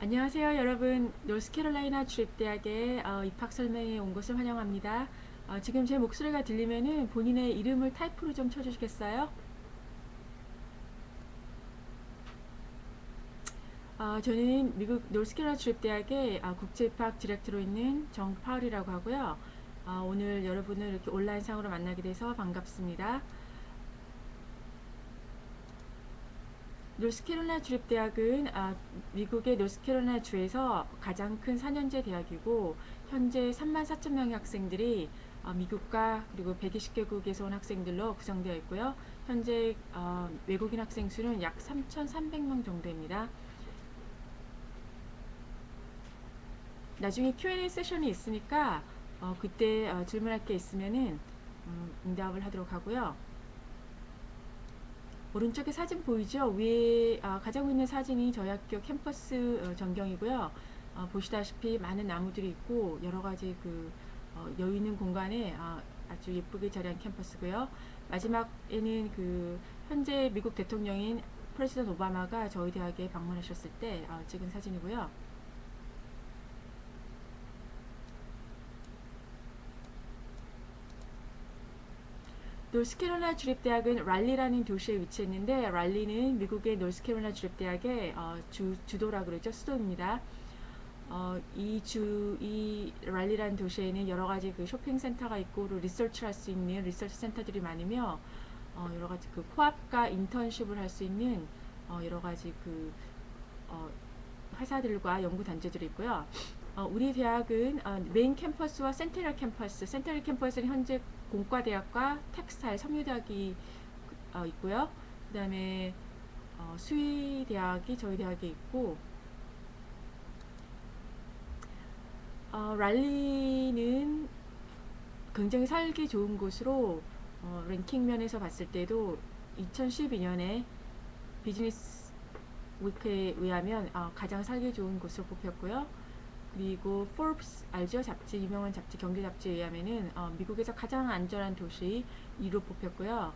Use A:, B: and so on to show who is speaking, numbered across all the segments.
A: 안녕하세요 여러분. 노스캐롤라이나 주립대학에 입학 설명회 온 것을 환영합니다. 지금 제 목소리가 들리면은 본인의 이름을 타이프로 좀 쳐주시겠어요? 저는 미국 노스캐롤라이나 주립대학의 국제입학 디렉터로 있는 정파울이라고 하고요. 오늘 여러분을 이렇게 온라인상으로 만나게 돼서 반갑습니다. 노스캐롤라이나 주립대학은 미국의 노스캐롤라이나 주에서 가장 큰 4년제 대학이고 현재 34,000명의 학생들이 미국과 그리고 120개국에서 온 학생들로 구성되어 있고요. 현재 외국인 학생 수는 약 3,300명 정도입니다. 나중에 Q&A 세션이 있으니까 그때 질문할 게 있으면은 응답을 하도록 하고요. 오른쪽에 사진 보이죠? 위에 가장 위에 사진이 저희 학교 캠퍼스 전경이고요. 보시다시피 많은 나무들이 있고 여러가지 여유 있는 공간에 아주 예쁘게 자리한 캠퍼스고요. 마지막에는 현재 미국 대통령인 프레지던트 오바마가 저희 대학에 방문하셨을 때 찍은 사진이고요. 노스캐롤라이나 주립대학은 랄리라는 도시에 위치했는데 랄리는 미국의 노스캐롤라이나 주립대학의 주도라 그러죠. 수도입니다. 이 랄리라는 도시에는 여러 가지 쇼핑센터가 있고 리서치를 할 수 있는 리서치 센터들이 많으며 여러 가지 코앞과 인턴십을 할 수 있는 여러 가지 회사들과 연구 단체들이 있고요. 우리 대학은 메인 캠퍼스와 센트럴 캠퍼스는 현재 공과대학과 텍스타일 섬유대학이 있고요. 그 다음에 수의대학이 저희 대학에 있고 랄리는 굉장히 살기 좋은 곳으로 랭킹 면에서 봤을 때도 2012년에 비즈니스 위크에 의하면 가장 살기 좋은 곳으로 뽑혔고요. 그리고 포브스 알죠? 잡지, 유명한 잡지, 경제 잡지에 의하면은 미국에서 가장 안전한 도시 2로 뽑혔고요.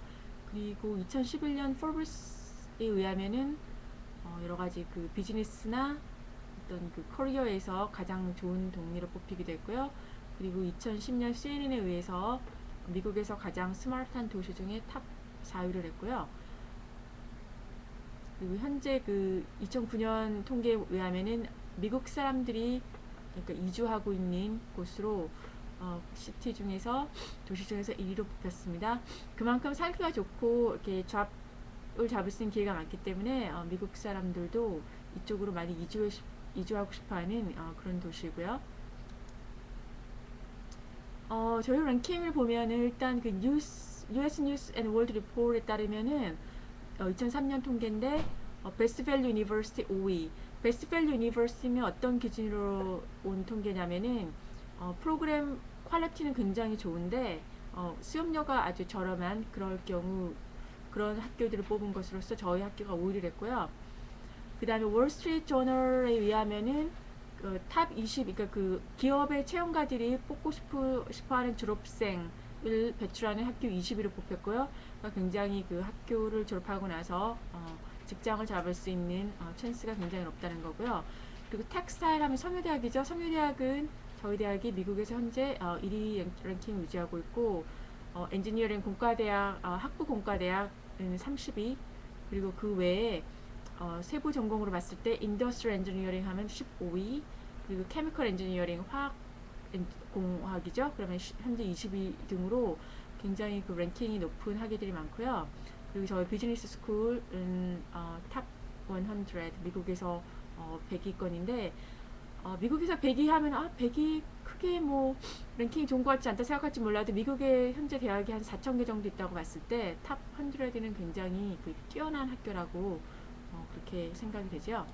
A: 그리고 2011년 포브스에 의하면은 여러 가지 비즈니스나 어떤 커리어에서 가장 좋은 동리로 뽑히기도 했고요. 그리고 2010년 CNN에 의해서 미국에서 가장 스마트한 도시 중에 탑 4위를 했고요. 그리고 현재 2009년 통계에 의하면은 미국 사람들이 그러니까 이주하고 있는 곳으로 시티 중에서 도시 중에서 1위로 뽑혔습니다. 그만큼 살기가 좋고 이렇게 잡을 잡을 수 있는 기회가 많기 때문에 미국 사람들도 이쪽으로 많이 이주하고 싶어하는 그런 도시고요. 저희 랭킹을 보면은 일단 US 뉴스 앤 월드 리포트에 따르면은 2003년 통계인데 베스트 밸류 유니버시티 5위. 베스트 밸류 유니버시티는 어떤 기준으로 온 통계냐면은 프로그램 퀄리티는 굉장히 좋은데 수업료가 아주 저렴한 그런 학교들을 뽑은 것으로서 저희 학교가 5위를 했고요. 그 다음에 월스트리트 저널에 의하면은 탑 20, 그러니까 기업의 채용가들이 뽑고 싶어하는 졸업생을 배출하는 학교 20위로 뽑혔고요. 그러니까 굉장히 학교를 졸업하고 나서 직장을 잡을 수 있는 찬스가 굉장히 높다는 거고요. 그리고 텍스타일 하면 섬유대학이죠. 섬유대학은 저희 대학이 미국에서 현재 1위 랭킹을 유지하고 있고 엔지니어링 공과대학, 학부 공과대학은 30위, 그리고 그 외에 세부 전공으로 봤을 때 인더스트리얼 엔지니어링 하면 15위, 그리고 케미컬 엔지니어링 화학 공학이죠. 그러면 현재 20위 등으로 굉장히 랭킹이 높은 학위들이 많고요. 그리고 저희 비즈니스 스쿨은 탑 100, 미국에서 100위권인데 미국에서 100위 하면 100위 크게 뭐 랭킹이 좋은 것 같지 않다 생각할지 몰라도 미국의 현재 대학이 한 4,000개 정도 있다고 봤을 때 탑 100는 굉장히 뛰어난 학교라고 그렇게 생각이 되죠.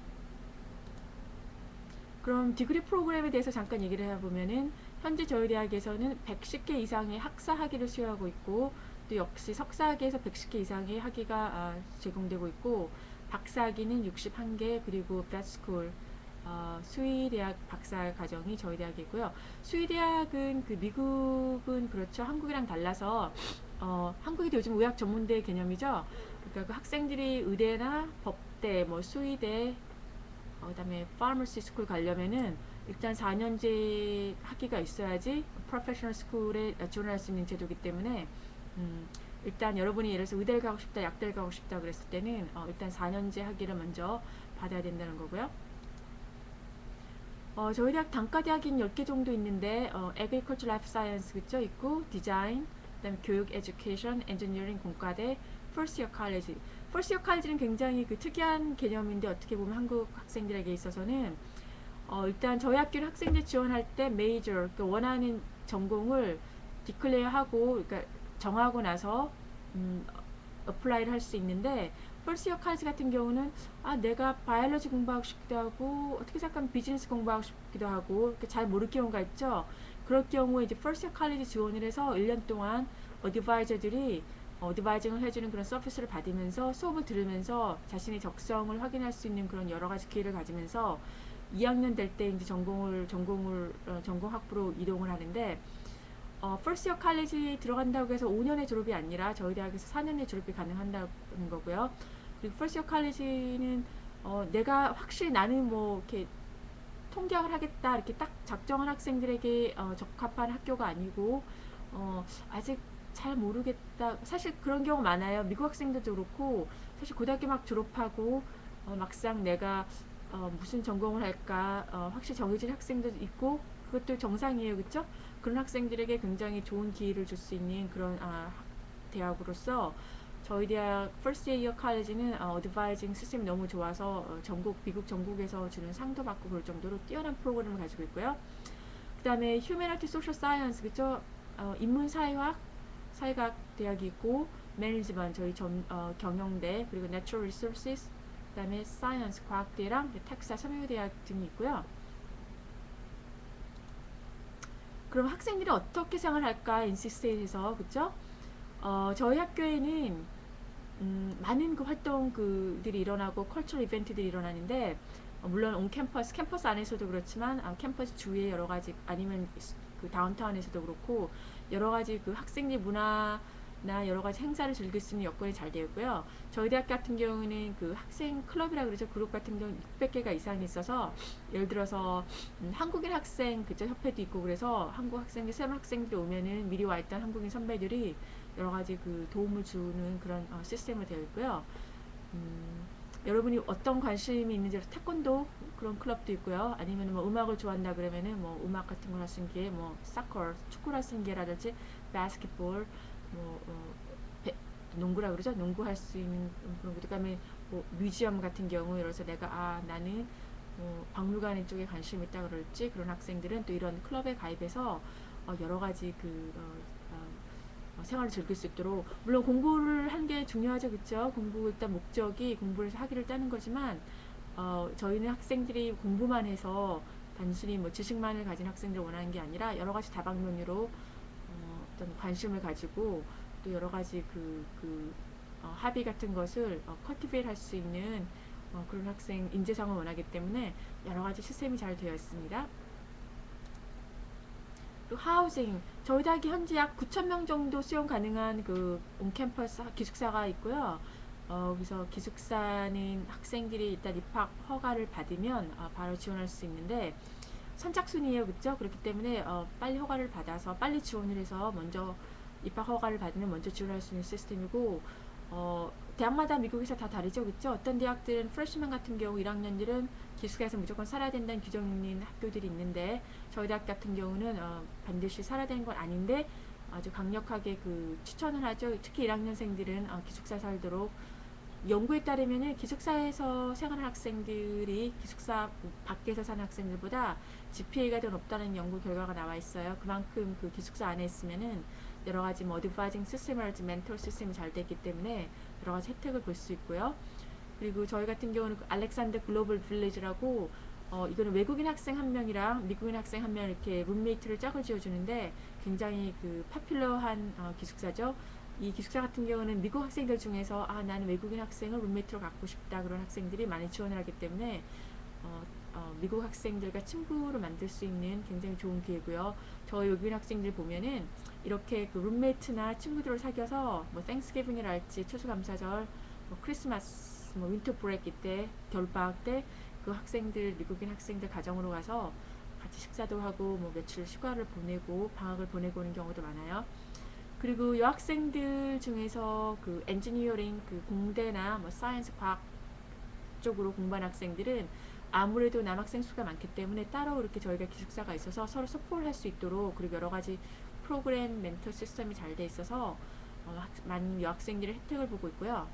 A: 그럼 디그리 프로그램에 대해서 잠깐 얘기를 해보면은 현재 저희 대학에서는 110개 이상의 학사 학위를 수여하고 있고 또 역시 석사 학위에서 110개 이상의 학위가 제공되고 있고 박사 학위는 61개, 그리고 벳스쿨 수의대학 박사 과정이 저희 대학이고요. 수의대학은 미국은 그렇죠. 한국이랑 달라서 한국이 요즘 의학 전문대 개념이죠. 그러니까 학생들이 의대나 법대, 뭐 수의대, 그다음에 파머시 스쿨 가려면은 일단 4년제 학위가 있어야지 프로페셔널 스쿨에 지원할 수 있는 제도이기 때문에 일단 여러분이 예를 들어서 의대를 가고 싶다, 약대를 가고 싶다 그랬을 때는 일단 4년제 학위를 먼저 받아야 된다는 거고요. 저희 대학 단과 대학인 10개 정도 있는데 Agriculture Life Science 그쵸? 있고 디자인, 그다음에 교육, Education, Engineering 공과대, First Year College. First Year College는 굉장히 그 특이한 개념인데 어떻게 보면 한국 학생들에게 있어서는 일단 저희 학교는 학생들 지원할 때 메이저, 그러니까 원하는 전공을 디클레어하고 그러니까 정하고 나서 어플라이를 할 수 있는데 퍼스트 이어 칼리지 같은 경우는 내가 바이올로지 공부하고 싶기도 하고 어떻게 생각하면 비즈니스 공부하고 싶기도 하고 이렇게 잘 모를 경우가 있죠. 그럴 경우에 이제 퍼스트 이어 칼리지 지원을 해서 1년 동안 어드바이저들이 어드바이징을 해주는 그런 서비스를 받으면서 수업을 들으면서 자신의 적성을 확인할 수 있는 그런 여러 가지 기회를 가지면서 2학년 될 때 이제 전공 학부로 이동을 하는데 퍼스트 이어 칼리지 들어간다고 해서 5년의 졸업이 아니라 저희 대학에서 4년의 졸업이 가능한다는 거고요. 그리고 퍼스트 이어 칼리지는 내가 확실히 나는 뭐 이렇게 통계학을 하겠다 이렇게 딱 작정한 학생들에게 적합한 학교가 아니고 아직 잘 모르겠다. 사실 그런 경우 많아요. 미국 학생들도 그렇고 사실 고등학교 막 졸업하고 막상 내가 무슨 전공을 할까 확실히 정해진 학생도 있고 그것도 정상이에요. 그쵸? 그런 학생들에게 굉장히 좋은 기회를 줄 수 있는 그런 대학으로서 저희 대학 First Year College는 어드바이징 시스템이 너무 좋아서 미국 전국에서 주는 상도 받고 그럴 정도로 뛰어난 프로그램을 가지고 있고요. 그 다음에 Humanity Social Science 그쵸? 인문사회학 사회학 대학이 있고 매니지먼트 저희 경영대 그리고 Natural Resources 그 다음에 Science 과학대랑 텍사 섬유대학 등이 있고요. 그럼 학생들이 어떻게 생활할까 인시스테이트에서 그쵸? 저희 학교에는 많은 그 활동들이 일어나고 컬처럴 이벤트들이 일어나는데 물론 온 캠퍼스 안에서도 그렇지만 캠퍼스 주위에 여러 가지 아니면 그 다운타운에서도 그렇고 여러 가지 그 학생들 문화나 여러 가지 행사를 즐길 수 있는 여건이 잘 되어 있고요. 저희 대학 같은 경우는 그 학생 클럽이라 그러죠. 그룹 같은 경우는 600개가 이상이 있어서 예를 들어서 한국인 학생 그죠 협회도 있고 그래서 한국 학생들 새로운 학생들이 오면은 미리 와 있던 한국인 선배들이 여러 가지 그 도움을 주는 그런 시스템으로 되어 있고요. 여러분이 어떤 관심이 있는지 태권도 그런 클럽도 있고요. 아니면 뭐 음악을 좋아한다 그러면은 뭐 음악 같은 걸 할 수 있는 게 뭐 사커 축구를 할 수 있는 게라든지 바스켓볼 뭐 농구라 그러죠. 농구할 수 있는 그런 것도 그다음에 뭐 뮤지엄 같은 경우 예를 들어서 내가 나는 박물관 쪽에 관심 있다 그럴지 그런 학생들은 또 이런 클럽에 가입해서 여러 가지 생활을 즐길 수 있도록 물론 공부를 하는 게 중요하죠. 그쵸? 공부 일단 목적이 공부를 해서 학위를 따는 거지만 저희는 학생들이 공부만 해서 단순히 뭐 지식만을 가진 학생들을 원하는 게 아니라 여러 가지 다방면으로 어떤 관심을 가지고 또 여러 가지 합의 같은 것을 커티베이트 할 수 있는 그런 학생 인재상을 원하기 때문에 여러 가지 시스템이 잘 되어 있습니다. 그리고 하우징 저희 대학이 현재 약 9,000명 정도 수용 가능한 그 온캠퍼스 기숙사가 있고요. 그래서 기숙사는 학생들이 일단 입학 허가를 받으면 바로 지원할 수 있는데 선착순이에요. 그죠? 그렇기 때문에 빨리 허가를 받아서 빨리 지원을 해서 먼저 입학 허가를 받으면 먼저 지원할 수 있는 시스템이고 대학마다 미국에서 다 다르죠. 그쵸? 어떤 대학들은 프레시맨 같은 경우 1학년들은 기숙사에서 무조건 살아야 된다는 규정 있는 학교들이 있는데 저희 대학 같은 경우는 반드시 살아야 되는 건 아닌데 아주 강력하게 추천을 하죠. 특히 1학년생들은 기숙사 살도록 연구에 따르면 기숙사에서 생활하는 학생들이 기숙사 밖에서 사는 학생들보다 GPA가 더 높다는 연구 결과가 나와 있어요. 그만큼 그 기숙사 안에 있으면은 여러 가지 뭐 어드바이징 시스템이랄지 멘토 시스템이 잘 되기 때문에 여러 가지 혜택을 볼 수 있고요. 그리고 저희 같은 경우는 알렉산더 글로벌 빌리지라고 이거는 외국인 학생 한 명이랑 미국인 학생 한 명 이렇게 룸메이트를 짝을 지어주는데 굉장히 파퓰러한 기숙사죠. 이 기숙사 같은 경우는 미국 학생들 중에서 나는 외국인 학생을 룸메이트로 갖고 싶다 그런 학생들이 많이 지원을 하기 때문에 미국 학생들과 친구를 만들 수 있는 굉장히 좋은 기회고요. 저희 외국인 학생들 보면은 이렇게 룸메이트나 친구들을 사귀어서 뭐 땡스기빙이랄지 추수감사절, 뭐 크리스마스, 뭐 윈터 브레이크 때 겨울방학 때 그 학생들, 미국인 학생들 가정으로 가서 같이 식사도 하고 뭐 며칠 휴가를 보내고 방학을 보내고 오는 경우도 많아요. 그리고 여학생들 중에서 그 엔지니어링, 그 공대나 뭐 사이언스 과학 쪽으로 공부하는 학생들은 아무래도 남학생 수가 많기 때문에 따로 이렇게 저희가 기숙사가 있어서 서로 서포트를 할 수 있도록, 그리고 여러 가지 프로그램 멘토 시스템이 잘 돼 있어서 많은 여학생들의 혜택을 보고 있고요.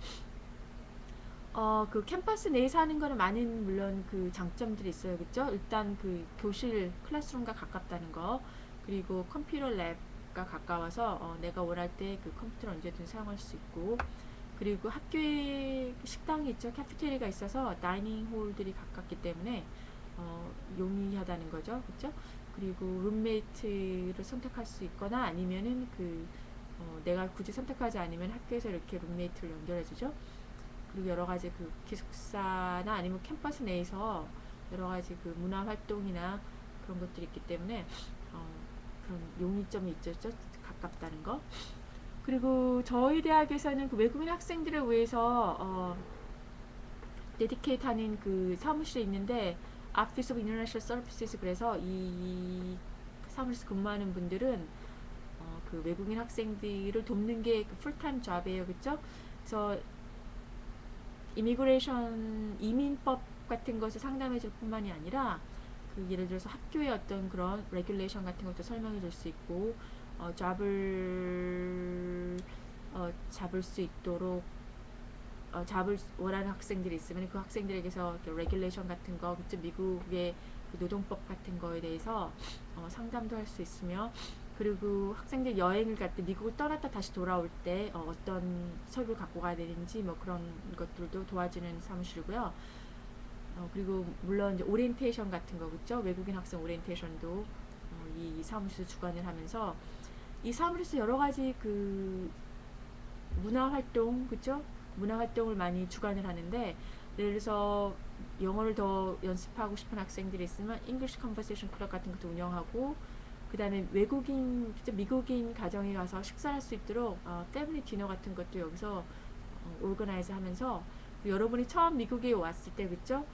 A: 그 캠퍼스 내에 사는 거는 많은 물론 그 장점들이 있어요. 그죠? 일단 그 교실, 클래스룸과 가깝다는 거, 그리고 컴퓨터 랩과 가까워서 내가 원할 때 그 컴퓨터를 언제든 사용할 수 있고, 그리고 학교에 식당이 있죠. 카페테리아가 있어서 다이닝 홀들이 가깝기 때문에 용이하다는 거죠. 그죠? 그리고 룸메이트를 선택할 수 있거나 아니면은 내가 굳이 선택하지 않으면 학교에서 이렇게 룸메이트를 연결해 주죠. 그리고 여러 가지 그 기숙사나 아니면 캠퍼스 내에서 여러 가지 그 문화 활동이나 그런 것들이 있기 때문에 그런 용이점이 있죠. 가깝다는 거. 그리고 저희 대학에서는 그 외국인 학생들을 위해서 데디케이트 하는 그 사무실이 있는데, Office of International Services, 그래서 이 사무실에서 근무하는 분들은 그 외국인 학생들을 돕는 게 그 풀타임 잡이에요. 그쵸? 그래서 이미그레이션, 이민법 같은 것을 상담해 줄 뿐만이 아니라 그 예를 들어서 학교의 어떤 그런 레귤레이션 같은 것도 설명해 줄 수 있고, 잡을 수 있도록 잡을 원하는 학생들이 있으면 그 학생들에게서 레귤레이션 같은 거, 그쵸? 미국의 그 노동법 같은 거에 대해서 상담도 할 수 있으며, 그리고 학생들 여행을 갈 때 미국을 떠났다 다시 돌아올 때 어떤 서류를 갖고 가야 되는지 뭐 그런 것들도 도와주는 사무실이고요. 그리고 물론 이제 오리엔테이션 같은 거, 그쵸? 외국인 학생 오리엔테이션도 이 사무실에서 주관을 하면서, 이 사무실에서 여러 가지 그 문화 활동, 그쵸? 문화 활동을 많이 주관을 하는데, 예를 들어서 영어를 더 연습하고 싶은 학생들이 있으면 English Conversation Club 같은 것도 운영하고, 그 다음에 외국인, 미국인 가정에 가서 식사할 수 있도록 패밀리 디너 같은 것도 여기서 오르거나이즈 하면서, 여러분이 처음 미국에 왔을 때, 그쵸?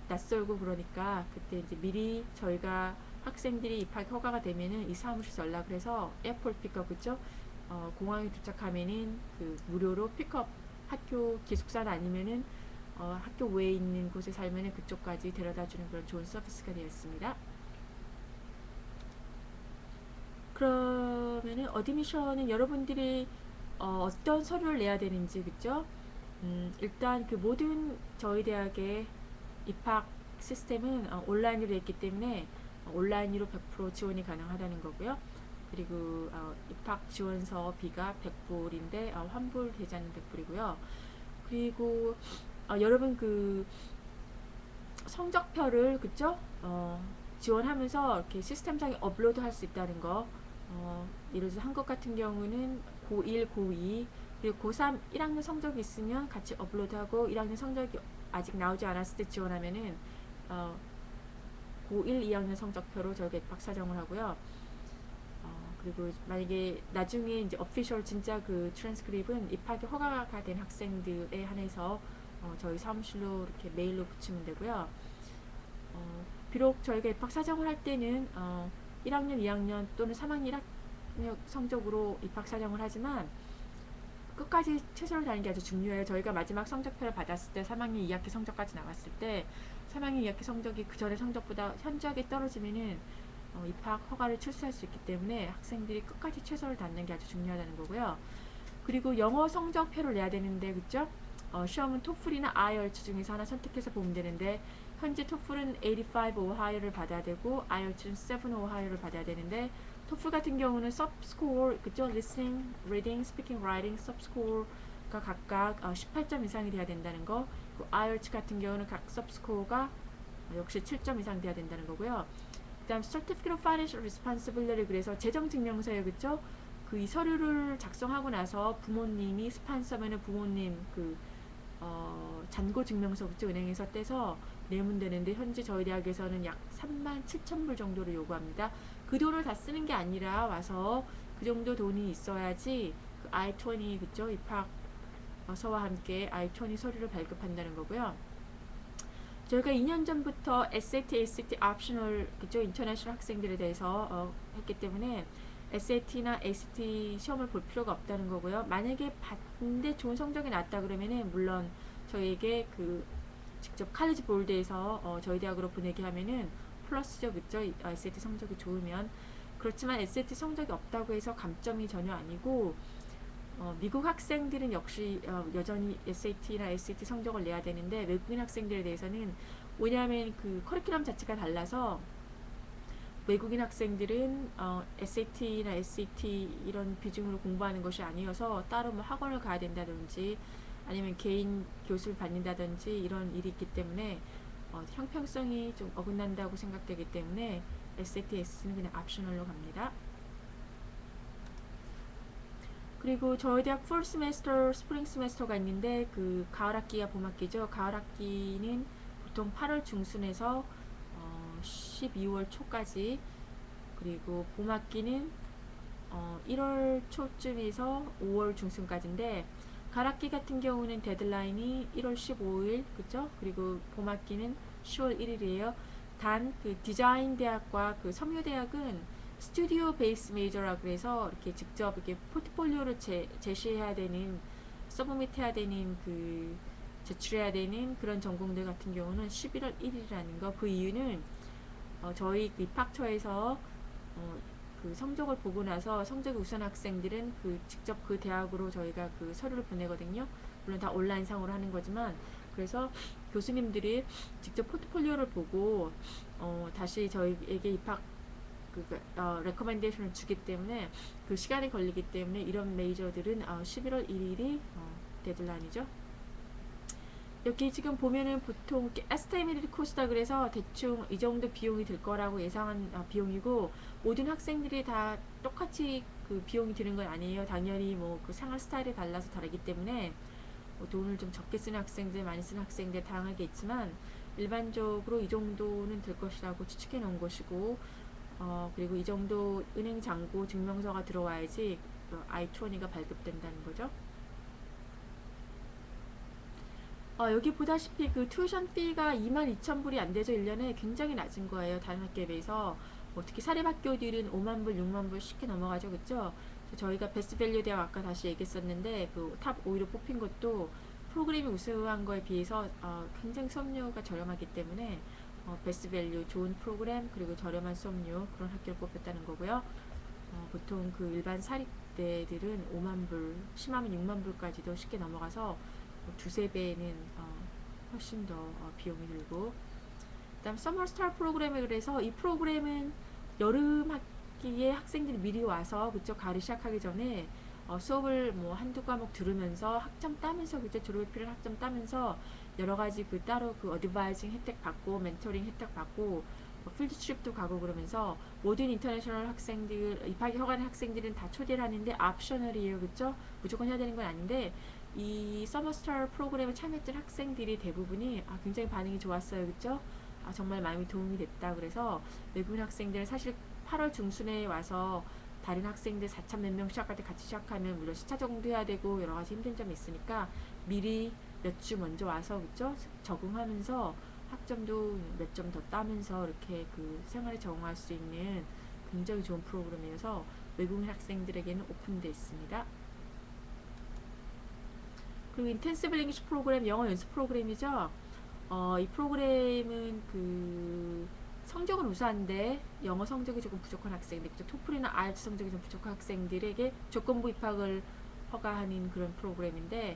A: 낯설고 그러니까 그때 이제 미리 저희가 학생들이 입학 허가가 되면은 이 사무실에서 연락을 해서 에어포트 픽업, 그쵸? 공항에 도착하면은 그 무료로 픽업, 학교 기숙사나 아니면은 학교 외에 있는 곳에 살면은 그쪽까지 데려다 주는 그런 좋은 서비스가 되어 있습니다. 그러면은 어드미션은 여러분들이 어떤 서류를 내야 되는지, 그쵸? 일단 그 모든 저희 대학의 입학 시스템은 온라인으로 되어 있기 때문에 온라인으로 100% 지원이 가능하다는 거고요. 그리고 입학 지원서 비가 100불인데 환불 계좌는 100불이고요. 그리고 여러분 그 성적표를, 그쵸? 지원하면서 이렇게 시스템상에 업로드 할 수 있다는 거. 예를 들어서 한국 같은 경우는 고1, 고2, 그리고 고3 1학년 성적이 있으면 같이 업로드하고, 1학년 성적이 아직 나오지 않았을 때 지원하면은 고1, 2학년 성적표로 저희가 입학 사정을 하고요. 그리고 만약에 나중에 이제 어피셜 진짜 그 트랜스크립은 입학이 허가가 된 학생들에 한해서 저희 사무실로 이렇게 메일로 붙이면 되고요. 비록 저희가 입학 사정을 할 때는 1학년, 2학년 또는 3학년 1학년 성적으로 입학 사정을 하지만 끝까지 최선을 다하는 게 아주 중요해요. 저희가 마지막 성적표를 받았을 때 3학년 2학기 성적까지 나왔을 때 3학년 2학기 성적이 그 전에 성적보다 현저하게 떨어지면은 입학 허가를 출시할 수 있기 때문에 학생들이 끝까지 최선을 다하는 게 아주 중요하다는 거고요. 그리고 영어 성적표를 내야 되는데, 그쵸? 시험은 토플이나 IELTS 중에서 하나 선택해서 보면 되는데, 현재 토플은 85 오하이어를 받아야 되고 IELTS는 7 오하이어를 받아야 되는데, 토플 같은 경우는 subscore, 그쵸? listening, reading, speaking, writing subscore가 각각 18점 이상이 돼야 된다는 거. 그 IELTS 같은 경우는 각 subscore가 역시 7점 이상 돼야 된다는 거고요. 그 다음 Certificate of Financial Responsibility, 그래서 재정증명서예요. 그쵸? 그 이 서류를 작성하고 나서 부모님이 스판서면은 부모님 그 잔고증명서, 그쵸? 은행에서 떼서 내면 되는데, 현재 저희 대학에서는 약 37,000불 정도를 요구합니다. 그 돈을 다 쓰는 게 아니라 와서 그 정도 돈이 있어야지 그 I-20, 그쵸? 입학서와 함께 I-20 서류를 발급한다는 거고요. 저희가 2년 전부터 SAT, ACT 옵셔널 그쪽 인터내셔널 학생들에 대해서 했기 때문에 SAT나 ACT 시험을 볼 필요가 없다는 거고요. 만약에 봤는데 좋은 성적이 났다 그러면은 물론 저희에게 그 직접 칼리지 볼드에서 저희 대학으로 보내게 하면은 플러스죠, 그죠? SAT 성적이 좋으면. 그렇지만 SAT 성적이 없다고 해서 감점이 전혀 아니고 미국 학생들은 역시 여전히 SAT나 SAT 성적을 내야 되는데 외국인 학생들에 대해서는 왜냐하면 그 커리큘럼 자체가 달라서 외국인 학생들은 SAT나 SAT 이런 비중으로 공부하는 것이 아니어서 따로 뭐 학원을 가야 된다든지 아니면 개인 교수를 받는다든지 이런 일이 있기 때문에 형평성이 좀 어긋난다고 생각되기 때문에 SAT, SAT는 그냥 옵셔널로 갑니다. 그리고 저희 대학 풀 스메스터, 스프링 스메스터가 있는데 그 가을 학기와 봄 학기죠. 가을 학기는 보통 8월 중순에서 12월 초까지, 그리고 봄 학기는 1월 초쯤에서 5월 중순까지인데 가을 학기 같은 경우는 데드라인이 1월 15일 그죠? 그리고 봄 학기는 10월 1일이에요. 단 그 디자인 대학과 그 섬유 대학은 스튜디오 베이스 메이저라 그래서 이렇게 직접 이렇게 포트폴리오를 제시해야 되는, 서브밋 해야 되는, 그 제출해야 되는 그런 전공들 같은 경우는 11월 1일이라는 거. 그 이유는 저희 그 입학처에서 그 성적을 보고 나서 성적이 우수한 학생들은 그 직접 그 대학으로 저희가 그 서류를 보내거든요. 물론 다 온라인상으로 하는 거지만, 그래서 교수님들이 직접 포트폴리오를 보고 다시 저희에게 입학 레커멘데이션을 주기 때문에 그 시간이 걸리기 때문에 이런 메이저들은 11월 1일이 데드라인이죠. 여기 지금 보면은 보통 에스티메이티드 코스트다 그래서 대충 이 정도 비용이 들 거라고 예상한 비용이고, 모든 학생들이 다 똑같이 그 비용이 드는 건 아니에요. 당연히 뭐 그 생활 스타일이 달라서 다르기 때문에 뭐 돈을 좀 적게 쓰는 학생들, 많이 쓰는 학생들 다양하게 있지만 일반적으로 이 정도는 들 것이라고 추측해 놓은 것이고, 그리고 이 정도 은행 잔고 증명서가 들어와야지 I-20가 발급된다는 거죠. 여기 보다시피 그 튜션 피가 22,000불이 안 되죠. 1년에 굉장히 낮은 거예요. 다른 학교에 비해서. 특히 사립학교들은 5만 불, 6만 불 쉽게 넘어가죠. 그쵸? 저희가 베스트 밸류 대학 아까 다시 얘기했었는데 그 탑 5위로 뽑힌 것도 프로그램이 우수한 거에 비해서 굉장히 수업료가 저렴하기 때문에 베스트 밸류, 좋은 프로그램, 그리고 저렴한 수업료, 그런 학교를 뽑혔다는 거고요. 보통 그 일반 사립대들은 5만 불, 심하면 6만 불까지도 쉽게 넘어가서 두세 배는 훨씬 더 비용이 들고, 그다음 서머 스타 프로그램에, 그래서 이 프로그램은 여름 학기에 학생들이 미리 와서 그쪽 가을 시작하기 전에 수업을 뭐 한두 과목 들으면서 학점 따면서, 그죠? 졸업에 필요한 학점 따면서 여러 가지 그 따로 그 어드바이징 혜택 받고 멘토링 혜택 받고 필드 트립도 가고 그러면서 모든 인터내셔널 학생들, 입학이 허가된 학생들은 다 초대를 하는데 옵셔널이에요. 그쵸? 무조건 해야 되는 건 아닌데 이 서머스타 프로그램에 참여했던 학생들이 대부분이 굉장히 반응이 좋았어요. 그쵸? 정말 마음이 도움이 됐다. 그래서 외국인 학생들은 사실 8월 중순에 와서 다른 학생들 4천 몇 명 시작할 때 같이 시작하면 물론 시차 적응도 해야 되고 여러 가지 힘든 점이 있으니까 미리 몇 주 먼저 와서 그쵸? 적응하면서 학점도 몇 점 더 따면서 이렇게 그 생활에 적응할 수 있는 굉장히 좋은 프로그램이어서 외국인 학생들에게는 오픈되어 있습니다. 그리고 인텐시브 잉글리시 프로그램, 영어 연습 프로그램이죠. 이 프로그램은 그 성적은 우수한데 영어 성적이 조금 부족한 학생들, 토플이나 IELTS 성적이 좀 부족한 학생들에게 조건부 입학을 허가하는 그런 프로그램인데,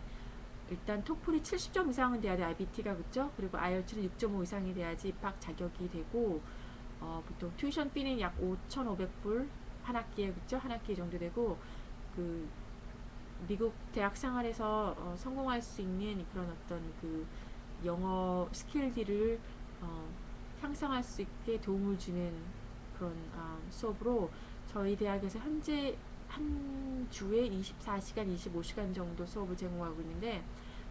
A: 일단 토플이 70점 이상은 돼야 돼, IBT가. 그쵸? 그리고 IELTS는 6.5 이상이 돼야지 입학 자격이 되고, 보통 튜이션 피는 약 5,500불 한 학기에, 그쵸? 한 학기 정도 되고, 그 미국 대학 생활에서 성공할 수 있는 그런 어떤 그 영어 스킬들을 향상할 수 있게 도움을 주는 그런 수업으로, 저희 대학에서 현재 한 주에 24시간, 25시간 정도 수업을 제공하고 있는데,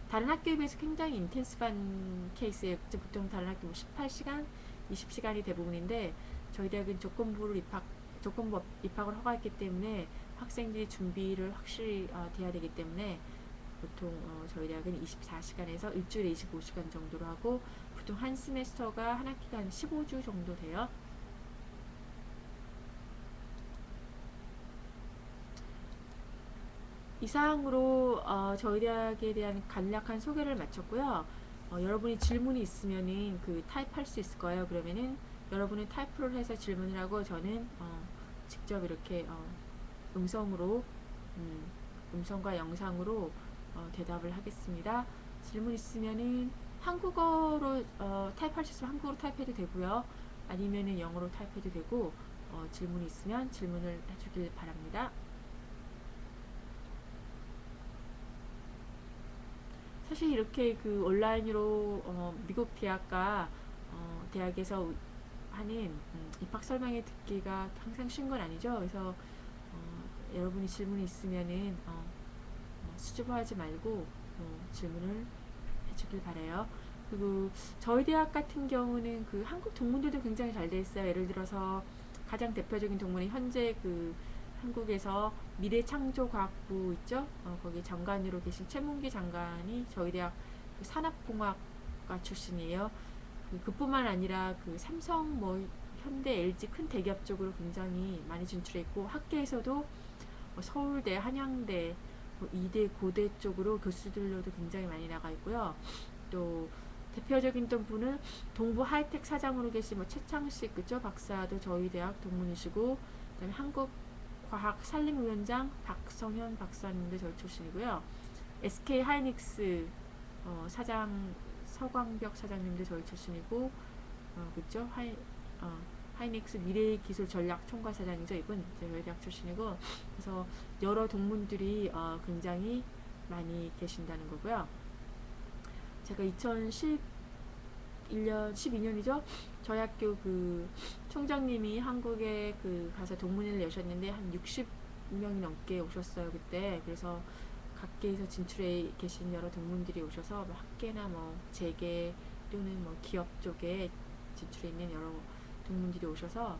A: 다른 학교에 비해서 굉장히 인텐시브한 케이스예요. 보통 다른 학교 18시간, 20시간이 대부분인데 저희 대학은 조건부 입학을 허가했기 때문에 학생들이 준비를 확실히 돼야 되기 때문에 보통 저희 대학은 24시간에서 일주일에 25시간 정도로 하고, 보통 한 세메스터가 한 학기가 한 15주 정도 돼요. 이상으로 저희 대학에 대한 간략한 소개를 마쳤고요. 여러분이 질문이 있으면은 그 타입할 수 있을 거예요. 그러면은 여러분이 타이프를 해서 질문을 하고 저는 직접 이렇게 음성으로 음성과 영상으로 대답을 하겠습니다. 질문 있으면은 한국어로 타입할 수 있으면 한국어로 타입해도 되고요. 아니면은 영어로 타입해도 되고 질문이 있으면 질문을 해주길 바랍니다. 사실 이렇게 그 온라인으로 미국 대학에서 하는 입학 설명회 듣기가 항상 쉬운 건 아니죠. 그래서 여러분이 질문이 있으면은 수줍어하지 말고 질문을 해주길 바래요. 그리고 저희 대학 같은 경우는 그 한국 동문들도 굉장히 잘 돼 있어요. 예를 들어서 가장 대표적인 동문이 현재 그 한국에서 미래창조과학부 있죠? 거기 장관으로 계신 최문기 장관이 저희 대학 그 산업공학과 출신이에요. 그뿐만 아니라 그 삼성, 뭐 현대, LG 큰 대기업 쪽으로 굉장히 많이 진출했고 학계에서도 서울대, 한양대, 이대, 고대 쪽으로 교수들로도 굉장히 많이 나가 있고요. 또 대표적인 또 분은 동부 하이텍 사장으로 계신 뭐 최창식 그죠 박사도 저희 대학 동문이시고, 그다음에 한국과학산림위원장 박성현 박사님도 저희 출신이고요. SK 하이닉스 사장 서광벽 사장님도 저희 출신이고, 그죠 하이닉스 미래기술 전략 총괄 사장이죠. 이분 저희 대학 출신이고, 그래서 여러 동문들이 굉장히 많이 계신다는 거고요. 제가 2011년, 12년이죠. 저희 학교 그 총장님이 한국에 그 가서 동문회를 여셨는데 한 60명이 넘게 오셨어요 그때. 그래서 각계에서 진출해 계신 여러 동문들이 오셔서 뭐 학계나 뭐 재계 또는 뭐 기업 쪽에 진출해 있는 여러 동문들이 오셔서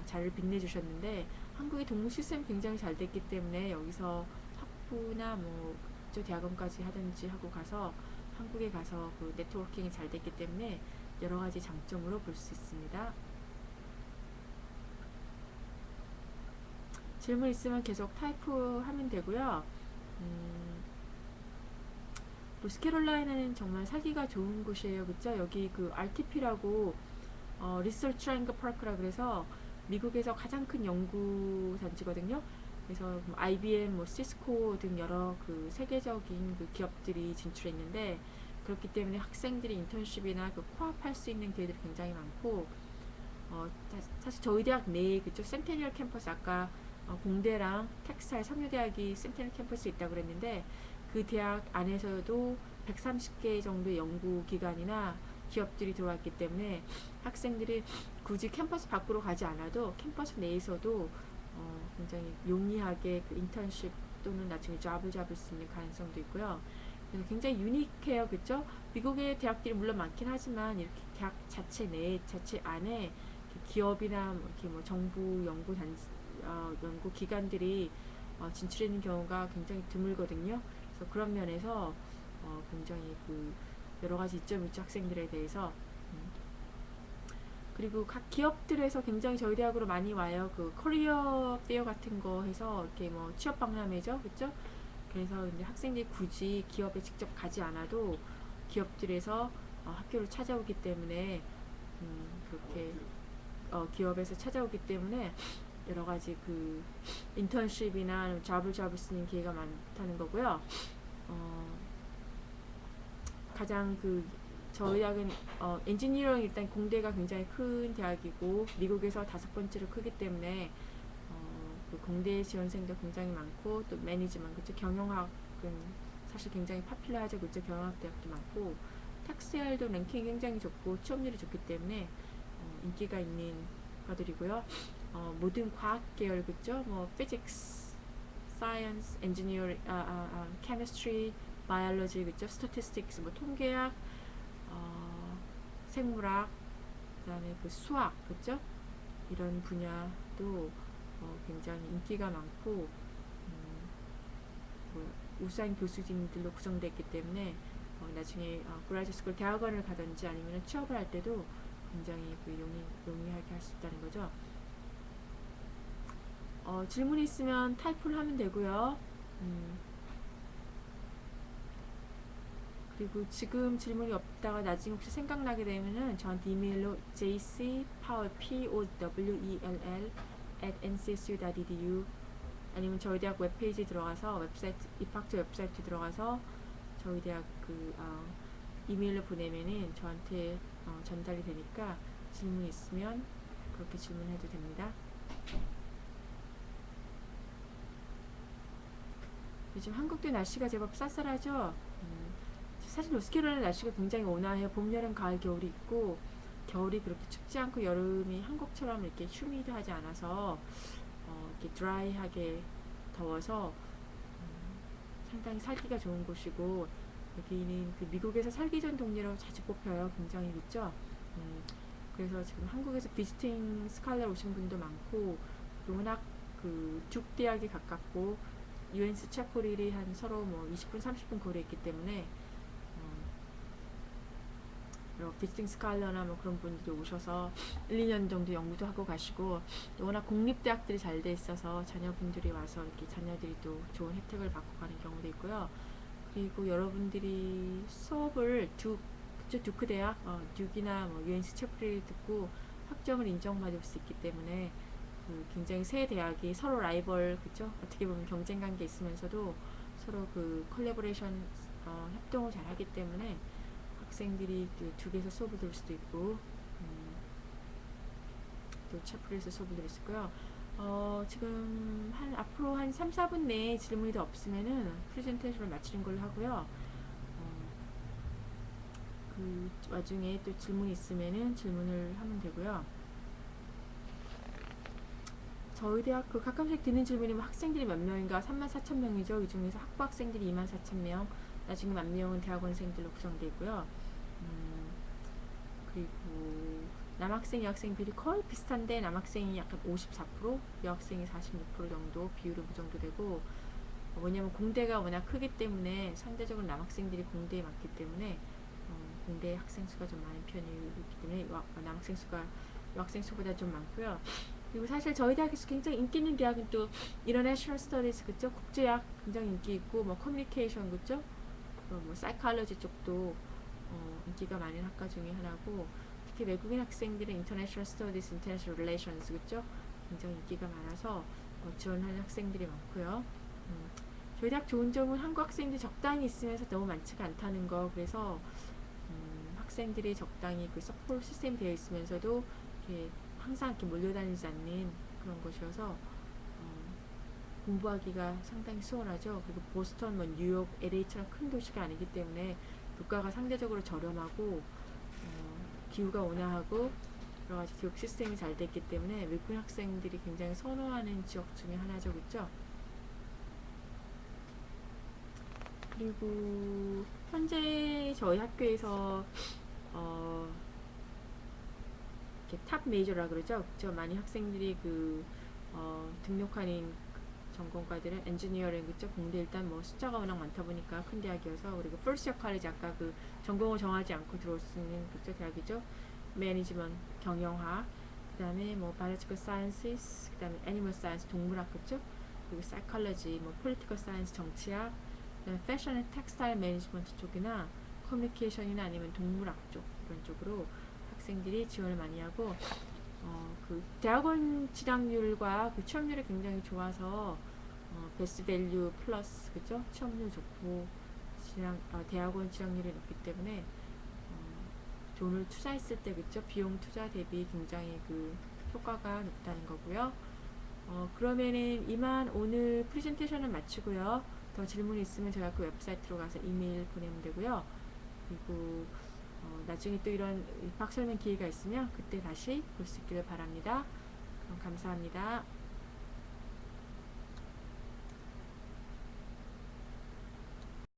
A: 자리를 빛내주셨는데, 한국의 동문 시스템이 굉장히 잘 됐기 때문에 여기서 학부나 뭐 대학원까지 하든지 하고 가서 한국에 가서 그 네트워킹이 잘 됐기 때문에 여러 가지 장점으로 볼 수 있습니다. 질문 있으면 계속 타이프하면 되고요. 노스캐롤라이나는 정말 살기가 좋은 곳이에요. 그쵸? 여기 그 RTP라고 리서치 트라이앵글 파크라 그래서 미국에서 가장 큰 연구 단지거든요. 그래서 IBM, 뭐 시스코 등 여러 그 세계적인 그 기업들이 진출했는데, 그렇기 때문에 학생들이 인턴십이나 그 코앞할 수 있는 기회들이 굉장히 많고, 사실 저희 대학 내에 그쪽 센테니얼 캠퍼스, 아까 공대랑 텍사스 섬유대학이 센테니얼 캠퍼스에 있다고 그랬는데, 그 대학 안에서도 130개 정도의 연구기관이나 기업들이 들어왔기 때문에 학생들이 굳이 캠퍼스 밖으로 가지 않아도 캠퍼스 내에서도 굉장히 용이하게 그 인턴십 또는 나중에 잡을 잡을 수 있는 가능성도 있고요. 그래서 굉장히 유니크해요, 그렇죠? 미국의 대학들이 물론 많긴 하지만 이렇게 대학 자체 내, 자체 안에 기업이나 뭐 이렇게 뭐 정부 연구 기관들이 진출하는 경우가 굉장히 드물거든요. 그래서 그런 면에서 굉장히 그 여러 가지 이점이 있죠, 학생들에 대해서. 그리고 각 기업들에서 굉장히 저희 대학으로 많이 와요. 그 커리어 페어 같은 거 해서 이렇게 뭐 취업 박람회죠, 그렇죠? 그래서 이제 학생들이 굳이 기업에 직접 가지 않아도 기업들에서 학교를 찾아오기 때문에 그렇게 기업에서 찾아오기 때문에 여러 가지 그 인턴십이나 잡을 잡을 수 있는 기회가 많다는 거고요. 가장 그 저희 대학은 엔지니어링 일단 공대가 굉장히 큰 대학이고 미국에서 5번째로 크기 때문에 그 공대 지원생도 굉장히 많고, 또 매니지먼트, 그쵸? 경영학은 사실 굉장히 파퓰러하죠, 그쵸? 경영학 대학도 많고, 탁스엘도 랭킹이 굉장히 좋고 취업률이 좋기 때문에 인기가 있는 과들이고요. 모든 과학 계열, 그쵸? 뭐 physics, science, engineering, chemistry, biology, 그쵸? statistics, 뭐 통계학, 생물학, 그다음에 그 수학, 그쵸? 이런 분야도 굉장히 인기가 많고 우수한 교수진들로 구성되어 있기 때문에 나중에 그라듀 스쿨 대학원을 가든지 아니면 취업을 할 때도 굉장히 그 용이하게 할 수 있다는 거죠. 질문이 있으면 타이프를 하면 되고요. 그리고 지금 질문이 없다가 나중에 혹시 생각나게 되면은 저한테 이메일로 jcpowell@ncsu.edu 아니면 저희 대학 웹페이지 들어가서 입학처 웹사이트 들어가서 저희 대학 이메일로 보내면은 저한테 전달이 되니까 질문 있으면 그렇게 질문해도 됩니다. 요즘 한국도 날씨가 제법 쌀쌀하죠. 사실 노스캐롤라이나 날씨가 굉장히 온화해요. 봄, 여름, 가을, 겨울이 있고 겨울이 그렇게 춥지 않고 여름이 한국처럼 이렇게 휴미드하지 않아서 이렇게 드라이하게 더워서 상당히 살기가 좋은 곳이고 여기는 그 미국에서 살기 전 동네로 자주 뽑혀요. 굉장히 그렇죠. 그래서 지금 한국에서 비지팅 스칼러 오신 분도 많고 워낙 그 듀크 대학이 가깝고 UNC 채플이 한 서로 뭐 20분 30분 거리에 있기 때문에 비지팅 스칼러나 뭐 그런 분들이 오셔서 1, 2년 정도 연구도 하고 가시고 워낙 공립대학들이 잘 돼 있어서 자녀분들이 와서 이렇게 자녀들이 또 좋은 혜택을 받고 가는 경우도 있고요. 그리고 여러분들이 수업을 듀크 대학, 듀크나 뭐 UNC 채플이 듣고 학점을 인정받을 수 있기 때문에 그 굉장히 새 대학이 서로 라이벌 그죠? 어떻게 보면 경쟁 관계 있으면서도 서로 그 컬래버레이션 협동을 잘 하기 때문에 학생들이 두 개에서 수업을 들을 수도 있고 또 채플에서 수업을 들을 수 있고요. 지금 앞으로 한 3, 4분 내에 질문이 더 없으면은 프레젠테이션을 마치는 걸로 하고요. 그 와중에 또 질문이 있으면은 질문을 하면 되고요. 저희 대학 그 가끔씩 드는 질문이 학생들이 몇 명인가 34,000명이죠. 이 중에서 학부 학생들이 24,000명, 나중에 10,000명은 대학원생들로 구성되어 있고요. 그리고 남학생, 여학생 비율이 거의 비슷한데 남학생이 약간 54%, 여학생이 46% 정도 비율은 그 정도 되고 왜냐면 공대가 워낙 크기 때문에 상대적으로 남학생들이 공대에 많기 때문에 공대 학생 수가 좀 많은 편이기 때문에 남학생 수가 여학생 수보다 좀 많고요. 그리고 사실 저희 대학에서 굉장히 인기 있는 대학은 또 International Studies 그죠? 국제학 굉장히 인기 있고 뭐 커뮤니케이션 그죠? 뭐 사이콜로지 쪽도 인기가 많은 학과 중에 하나고 특히 외국인 학생들은 International Studies, International Relations 그죠? 굉장히 인기가 많아서 지원하는 학생들이 많고요. 저희 대학 좋은 점은 한국 학생들이 적당히 있으면서 너무 많지가 않다는 거. 그래서 학생들이 적당히 그 서포트 시스템이 되어 있으면서도 이렇게 항상 이렇게 몰려다니지 않는 그런 곳이어서 공부하기가 상당히 수월하죠. 그리고 보스턴, 뭐 뉴욕, LA처럼 큰 도시가 아니기 때문에 물가가 상대적으로 저렴하고 기후가 온화하고 여러 가지 교육 시스템이 잘 됐기 때문에 외국인 학생들이 굉장히 선호하는 지역 중에 하나죠, 그렇죠? 그리고 현재 저희 학교에서 이렇게 탑 메이저라 그러죠. 그쵸? 많이 학생들이 등록하는 전공과들은 엔지니어링 그쵸? 공대 일단 뭐 숫자가 워낙 많다 보니까 큰 대학이어서 그리고 퍼스트 이어 칼리지 아까 그 전공을 정하지 않고 들어올 수 있는 그쵸? 대학이죠. 매니지먼트 경영학 그다음에 뭐 바이오로지컬 사이언시스 그다음에 애니멀 사이언스 동물학 그쵸? 그리고 사이콜로지 뭐 폴리티컬 사이언스 정치학 그다음에 패션 앤 텍스타일 매니지먼트 쪽이나 커뮤니케이션이나 아니면 동물학 쪽 이런 쪽으로 학생들이 지원을 많이 하고 그 대학원 진학률과 그 취업률이 굉장히 좋아서 베스트 밸류 플러스 그죠? 취업률 좋고 대학원 진학률이 높기 때문에 돈을 투자했을 때 그죠? 비용 투자 대비 굉장히 그 효과가 높다는 거고요. 그러면은 이만 오늘 프레젠테이션을 마치고요. 더 질문이 있으면 저희 학교 웹사이트로 가서 이메일 보내면 되고요. 그리고 나중에 또 이런 입학 설명 기회가 있으면 그때 다시 볼 수 있기를 바랍니다. 그럼 감사합니다.